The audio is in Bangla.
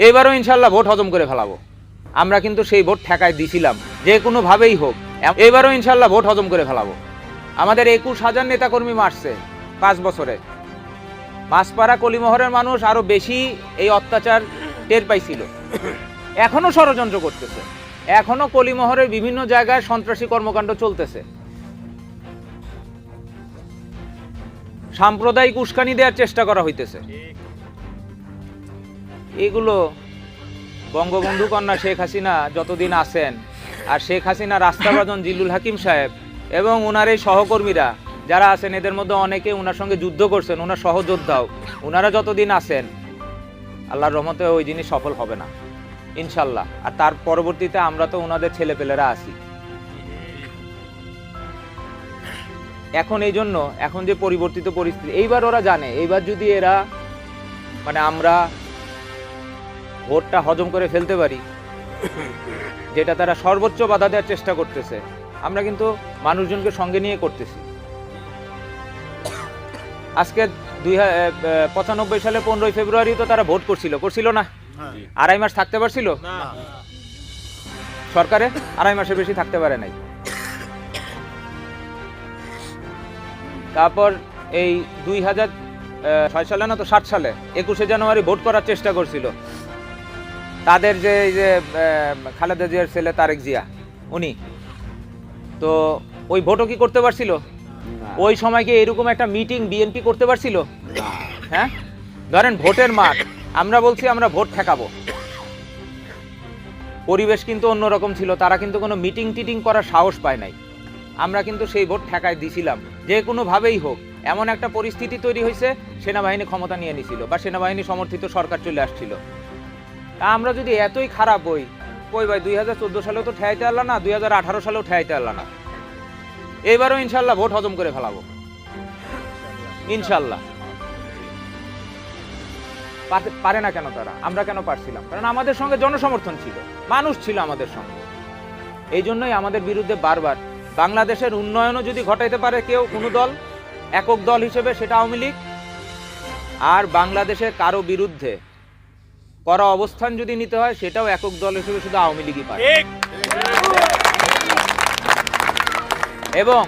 এইবারও ইনশাল্লাহ ভোট হজম করে ফেলাবো। আমরা কিন্তু সেই ভোট ঠেকায় দিছিলাম যে কোনোভাবেই হোক, এবারও ইনশাল্লাহ ভোট হজম করে ফেলাবো। আমাদের 21,000 নেতাকর্মী মারছে 5 বছরে। মাছপাড়া কলিমোহরের মানুষ আরো বেশি এই অত্যাচার টের পাইছিল। এখনো ষড়যন্ত্র করতেছে, এখনো কলিমোহরের বিভিন্ন জায়গায় সন্ত্রাসী কর্মকাণ্ড চলতেছে। সাম্প্রদায়িক উস্কানি দেওয়ার চেষ্টা করা হইতেছে। এগুলো বঙ্গবন্ধু কন্যা শেখ হাসিনা যতদিন আছেন, আর শেখ হাসিনা রাস্তাবাজন জিল্লুল হাকিম সাহেব এবং ওনার এই সহকর্মীরা যারা আছেন, এদের মধ্যে অনেকে ওনার সঙ্গে যুদ্ধ করছেন, ওনার সহযোদ্ধাও, ওনারা যতদিন আছেন আল্লাহর রহমতে ওই জিনিস সফল হবে না ইনশাল্লাহ। আর তার পরবর্তীতে আমরা তো ওনাদের ছেলেপেলেরা আছি। এখন এই জন্য এখন যে পরিবর্তিত পরিস্থিতি, এইবার ওরা জানে, এইবার যদি এরা মানে আমরা ভোটটা হজম করে ফেলতে পারি, যেটা তারা সর্বোচ্চ বাধা দেওয়ার চেষ্টা করতেছে, আমরা কিন্তু মানুষজনকে সঙ্গে নিয়ে করতেছি। আজকে 1995 সালে 15 ফেব্রুয়ারি তো তারা ভোট করছিল না? 2.5 মাস থাকতে পারছিল সরকারে? 2.5 মাসের বেশি থাকতে পারে নাই। তারপর এই 2006 সালে না তো 7 সালে 21শে জানুয়ারি ভোট করার চেষ্টা করছিল তাদের যে এই যে খালেদা জিয়ার ছেলে তারেক জিয়া, উনি তো ওই ভোটও কি করতে পারছিল? ওই সময় কি এরকম একটা মিটিং বিএনপি করতে পারছিল? হ্যাঁ, ধরেন ভোটের মাঠ, আমরা বলছি আমরা ভোট ঠেকাবো, পরিবেশ কিন্তু অন্যরকম ছিল, তারা কিন্তু কোনো মিটিং টিটিং করার সাহস পায় নাই। আমরা কিন্তু সেই ভোট ঠেকায় দিছিলাম যে কোনোভাবেই হোক। এমন একটা পরিস্থিতি তৈরি হয়েছে, সেনাবাহিনী ক্ষমতা নিয়ে নিছিল বা সেনাবাহিনী সমর্থিত সরকার চলে আসছিল। আমরা যদি এতই খারাপ হই, কই ভাই 2014 সালেও তো ঠেয়াইতে পারলাম না, 2018 সালেও ঠেয়াইতে পারলাম না, এবারও ইনশাল্লাহ ভোট হজম করে ফেলাবো ইনশাল্লাহ। পারে না কেন তারা? আমরা কেন পারছিলাম? কারণ আমাদের সঙ্গে জনসমর্থন ছিল, মানুষ ছিল আমাদের সঙ্গে। এই জন্যই আমাদের বিরুদ্ধে বারবার বাংলাদেশের উন্নয়নও যদি ঘটাইতে পারে কেউ, কোনো দল, একক দল হিসেবে সেটা আওয়ামী লীগ, আর বাংলাদেশের কারো বিরুদ্ধে করা অবস্থান যদি নিতে হয় সেটাও একক দল হিসেবে শুধু আওয়ামী লীগই পারে। এবং